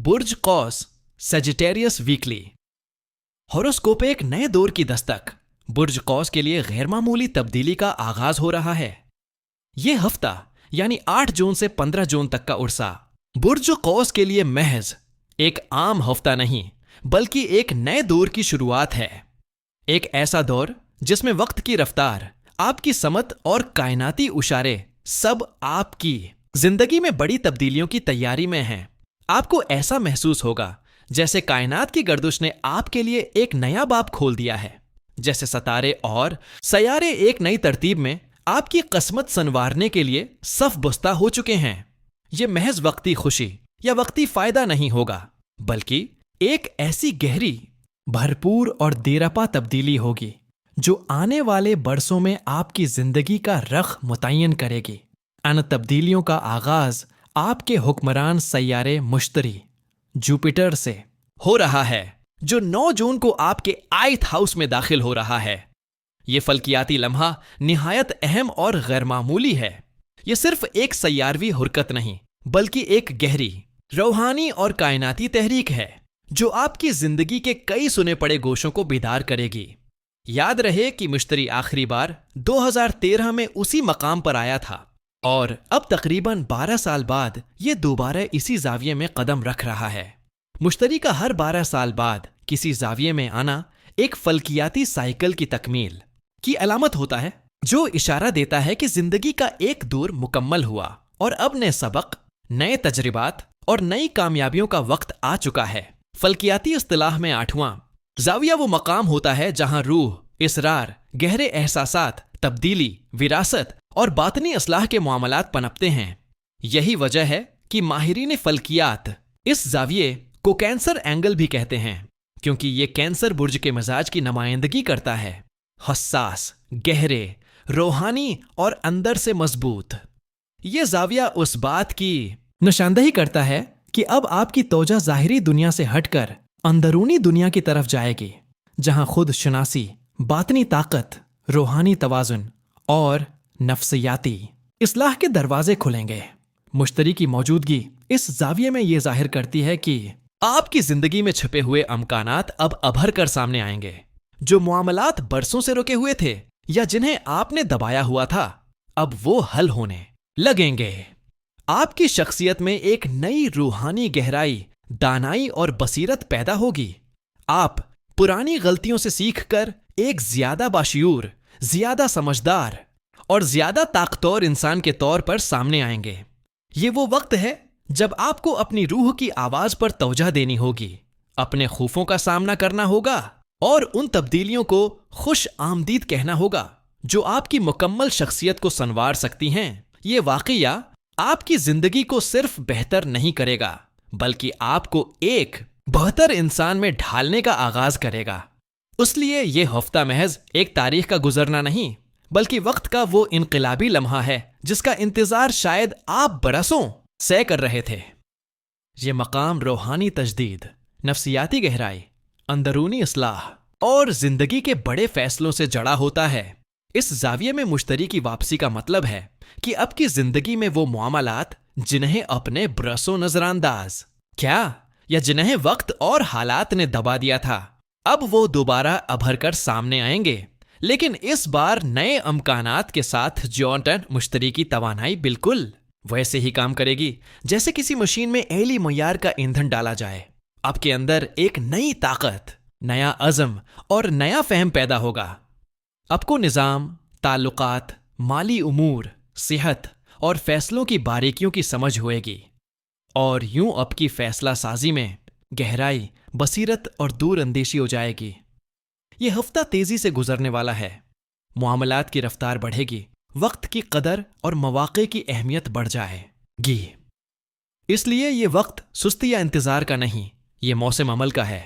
बुर्ज कौस, Sagittarius weekly. Horoscope एक नए दौर की दस्तक। बुर्ज कौस के लिए गैरमामूली तब्दीली का आगाज हो रहा है। ये हफ्ता यानी 8 जून से 15 जून तक का उर्सा बुर्ज कौस के लिए महज एक आम हफ्ता नहीं बल्कि एक नए दौर की शुरुआत है। एक ऐसा दौर जिसमें वक्त की रफ्तार, आपकी समत और कायनाती उशारे सब आपकी जिंदगी में बड़ी तब्दीलियों की तैयारी में हैं। आपको ऐसा महसूस होगा जैसे कायनात की गर्दिश ने आपके लिए एक नया बाब खोल दिया है, जैसे सितारे और सयारे एक नई तरतीब में आपकी किस्मत संवारने के लिए सफ बस्ता हो चुके हैं। ये महज वक्ती खुशी या वक्ती फायदा नहीं होगा, बल्कि एक ऐसी गहरी, भरपूर और देरपा तब्दीली होगी जो आने वाले बरसों में आपकी जिंदगी का रख मुतय्यन करेगी। इन तब्दीलियों का आगाज आपके हुक्मरान सैयारे मुश्तरी जुपिटर से हो रहा है, जो 9 जून को आपके 8th हाउस में दाखिल हो रहा है। ये फल्कियाती लम्हा निहायत अहम और गैरमामूली है। ये सिर्फ एक सैयारवी हुरकत नहीं बल्कि एक गहरी, रूहानी और कायनाती तहरीक है जो आपकी जिंदगी के कई सुने पड़े गोशों को बेदार करेगी। याद रहे कि मुश्तरी आखिरी बार 2013 में उसी मकाम पर आया था और अब तकरीबन 12 साल बाद ये दोबारा इसी जाविये में कदम रख रहा है। मुश्तरी का हर 12 साल बाद किसी जाविये में आना एक फल्कियाती साइकिल की तकमील की अलामत होता है, जो इशारा देता है कि जिंदगी का एक दौर मुकम्मल हुआ और अब नए सबक, नए तजर्बात और नई कामयाबियों का वक्त आ चुका है। फल्कियाती इस्तिलाह में 8वां जाविया वो मकाम होता है जहां रूह, इसरार, गहरे एहसासात, तब्दीली, विरासत और बातनी असलाह के मामलात पनपते हैं। यही वजह है कि माहिरीन फल्कियात इस जाविये को कैंसर एंगल भी कहते हैं, क्योंकि ये कैंसर बुर्ज के मिजाज की नुमाइंदगी करता है। हसास, गहरे, रूहानी और अंदर से मजबूत। ये जाविया उस बात की निशानदही करता है कि अब आपकी तवज्जो ज़ाहिरी दुनिया से हटकर अंदरूनी दुनिया की तरफ जाएगी, जहां खुद शनासी, बातनी ताकत, रूहानी तवाजुन और नफ्सियाती इस्लाह के दरवाजे खुलेंगे। मुश्तरी की मौजूदगी इस जाविये में ये जाहिर करती है कि आपकी जिंदगी में छिपे हुए अमकानात अब अभर कर सामने आएंगे। जो मामलात बरसों से रुके हुए थे या जिन्हें आपने दबाया हुआ था, अब वो हल होने लगेंगे। आपकी शख्सियत में एक नई रूहानी गहराई, दानाई और बसीरत पैदा होगी। आप पुरानी गलतियों से सीखकर एक ज्यादा बाशिऊर, ज्यादा समझदार और ज्यादा ताकतवर इंसान के तौर पर सामने आएंगे। ये वो वक्त है जब आपको अपनी रूह की आवाज पर तवज्जो देनी होगी, अपने खौफों का सामना करना होगा और उन तब्दीलियों को खुश आमदीद कहना होगा जो आपकी मुकम्मल शख्सियत को संवार सकती हैं। ये वाकया आपकी जिंदगी को सिर्फ बेहतर नहीं करेगा बल्कि आपको एक बेहतर इंसान में ढालने का आगाज करेगा। इसलिए ये हफ्ता महज एक तारीख का गुजरना नहीं बल्कि वक्त का वो इनकलाबी लम्हा है जिसका इंतजार शायद आप बरसों से कर रहे थे। ये मकाम रूहानी तजदीद, नफ्सियाती गहराई, अंदरूनी इस्लाह और जिंदगी के बड़े फैसलों से जड़ा होता है। इस जाविये में मुश्तरी की वापसी का मतलब है कि अब की जिंदगी में वो मामलात जिन्हें अपने बरसों नजरअंदाज क्या या जिन्हें वक्त और हालात ने दबा दिया था, अब वो दोबारा अभर कर सामने आएंगे, लेकिन इस बार नए अमकानात के साथ। जॉनटन मुश्तरी की तवानाई बिल्कुल वैसे ही काम करेगी जैसे किसी मशीन में एली मयार का ईंधन डाला जाए। आपके अंदर एक नई ताकत, नया अज़म और नया फहम पैदा होगा। आपको निज़ाम, ताल्लुकात, माली उमूर, सेहत और फैसलों की बारीकियों की समझ होएगी और यूं आपकी फैसला साजी में गहराई, बसीरत और दूर अंदेशी हो जाएगी। ये हफ्ता तेजी से गुजरने वाला है। मामलात की रफ्तार बढ़ेगी, वक्त की कदर और मौक़े की अहमियत बढ़ जाएगी। इसलिए ये वक्त सुस्ती या इंतजार का नहीं, ये मौसम अमल का है।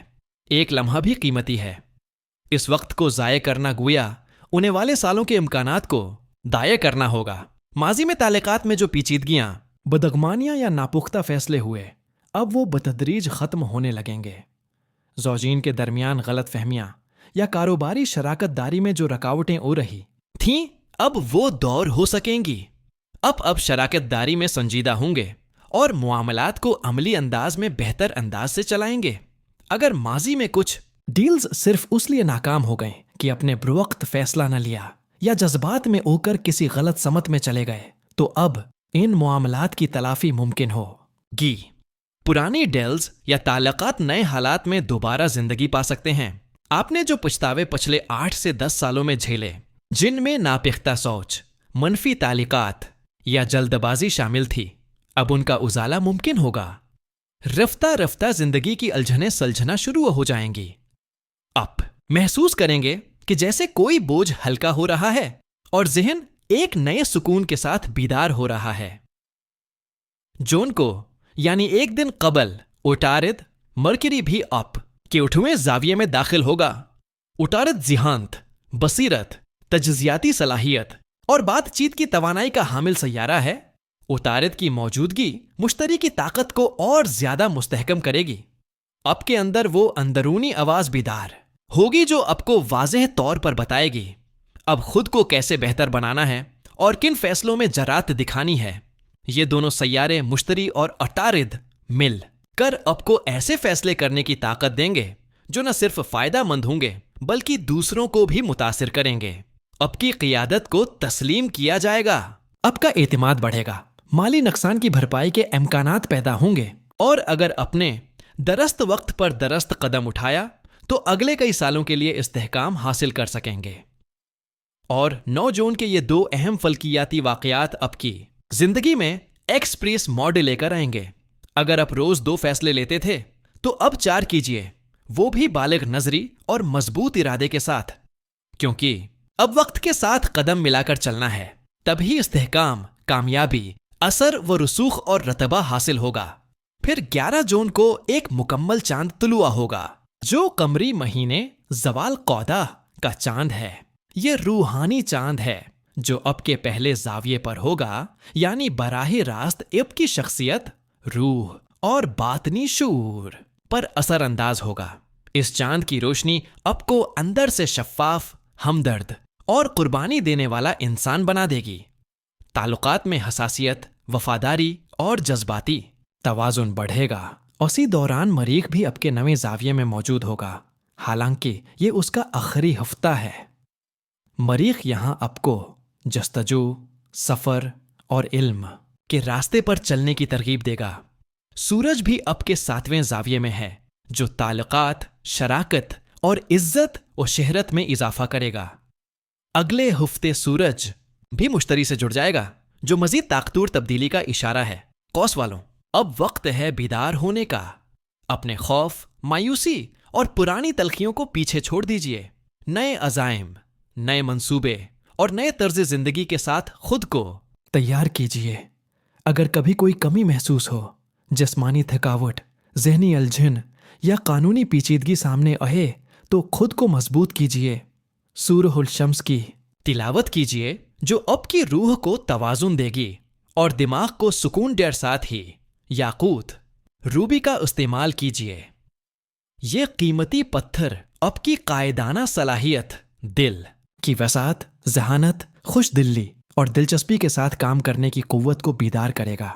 एक लम्हा भी कीमती है। इस वक्त को ज़ाये करना गोया उन्हें वाले सालों के इम्कानात को दाये करना होगा। माजी में ताल्लुकात में जो पेचीदगियां, बदगमानियां या नापुख्ता फैसले हुए, अब वो बतदरीज ख़त्म होने लगेंगे। ज़ौजीन के दरमियान गलत फहमियां या कारोबारी शराकत दारी में जो रकावटें हो रही थीं, अब वो दौर हो सकेंगी। अब शराकत दारी में संजीदा होंगे اور معاملات کو عملی انداز میں بہتر انداز سے چلائیں گے۔ اگر ماضی میں کچھ ڈیلز صرف اس لیے ناکام ہو گئے کہ اپنے بروقت فیصلہ نہ لیا یا جذبات میں ہو کر کسی غلط سمت میں چلے گئے، تو اب ان معاملات کی تلافی ممکن ہو گی۔ پرانی ڈیلز یا تعلقات نئے حالات میں دوبارہ زندگی پا سکتے ہیں۔ آپ نے جو پچھتاوے پچھلے 8 سے 10 سالوں میں جھیلے، جن میں ناپختہ سوچ، منفی تعلقات یا جلد بازی شامل تھی، اب ان کا ازالہ ممکن ہوگا۔ رفتہ رفتہ زندگی کی الجھنیں سلجھنا شروع ہو جائیں گی۔ آپ محسوس کریں گے کہ جیسے کوئی بوجھ ہلکا ہو رہا ہے اور ذہن ایک نئے سکون کے ساتھ بیدار ہو رہا ہے۔ جون کو یعنی ایک دن قبل عطارد مرکری بھی آپ کے 8ویں زاویے میں داخل ہوگا۔ عطارد ذہانت، بصیرت، تجزیاتی صلاحیت اور بات چیت کی توانائی کا حامل سیارہ ہے۔ عطارد کی موجودگی مشتری کی طاقت کو اور زیادہ مستحکم کرے گی۔ آپ کے اندر وہ اندرونی آواز بیدار ہوگی جو آپ کو واضح طور پر بتائے گی اب خود کو کیسے بہتر بنانا ہے اور کن فیصلوں میں جرات دکھانی ہے۔ یہ دونوں سیارے مشتری اور عطارد مل کر آپ کو ایسے فیصلے کرنے کی طاقت دیں گے جو نہ صرف فائدہ مند ہوں گے بلکہ دوسروں کو بھی متاثر کریں گے۔ آپ کی قیادت کو تسلیم کیا جائے گا، آپ کا اعتماد بڑھے گا، مالی نقصان کی بھرپائی کے امکانات پیدا ہوں گے، اور اگر اپنے درست وقت پر درست قدم اٹھایا تو اگلے کئی سالوں کے لیے استحکام حاصل کر سکیں گے۔ اور 9 جون کے یہ 2 اہم فلکیاتی واقعات آپ کی زندگی میں ایکسپریس موڈ لے کر آئیں گے۔ اگر آپ روز 2 فیصلے لیتے تھے تو اب 4 کیجئے، وہ بھی بالغ نظری اور مضبوط ارادے کے ساتھ، کیونکہ اب وقت کے ساتھ قدم ملا کر چلنا ہے، تبھی استحکام، کامیابی، اثر و رسوخ اور رتبہ حاصل ہوگا۔ پھر 11 جون کو ایک مکمل چاند طلوع ہوگا جو قمری مہینے زوال قعدہ کا چاند ہے۔ یہ روحانی چاند ہے جو اب کے پہلے زاویے پر ہوگا، یعنی براہ راست اب کی شخصیت، روح اور باطنی شعور پر اثر انداز ہوگا۔ اس چاند کی روشنی اب کو اندر سے شفاف، ہمدرد اور قربانی دینے والا انسان بنا دے گی۔ تعلقات میں حساسیت، وفاداری اور جذباتی توازن بڑھے گا۔ اسی دوران مریخ بھی اب کے نویں زاویے میں موجود ہوگا، حالانکہ یہ اس کا آخری ہفتہ ہے۔ مریخ یہاں آپ کو جستجو، سفر اور علم کے راستے پر چلنے کی ترغیب دے گا۔ سورج بھی اب کے 7ویں زاویے میں ہے جو تعلقات، شراکت اور عزت و شہرت میں اضافہ کرے گا۔ اگلے ہفتے سورج بھی مشتری سے جڑ جائے گا جو مزید طاقتور تبدیلی کا اشارہ ہے۔ قوس والوں، اب وقت ہے بیدار ہونے کا۔ اپنے خوف، مایوسی اور پرانی تلخیوں کو پیچھے چھوڑ دیجئے۔ نئے عزائم، نئے منصوبے اور نئے طرز زندگی کے ساتھ خود کو تیار کیجئے۔ اگر کبھی کوئی کمی محسوس ہو، جسمانی تھکاوٹ، ذہنی الجھن یا قانونی پیچیدگی سامنے آئے تو خود کو مضبوط کیجئے۔ سورہ الشمس کی تلاوت کیجئے جو اب کی روح کو توازن دے گی اور دماغ کو سکون دے، ساتھ ہی یاقوت، روبی کا استعمال کیجئے۔ یہ قیمتی پتھر اب کی قائدانہ صلاحیت، دل کی وسعت، ذہانت، خوش دلی اور دلچسپی کے ساتھ کام کرنے کی قوت کو بیدار کرے گا۔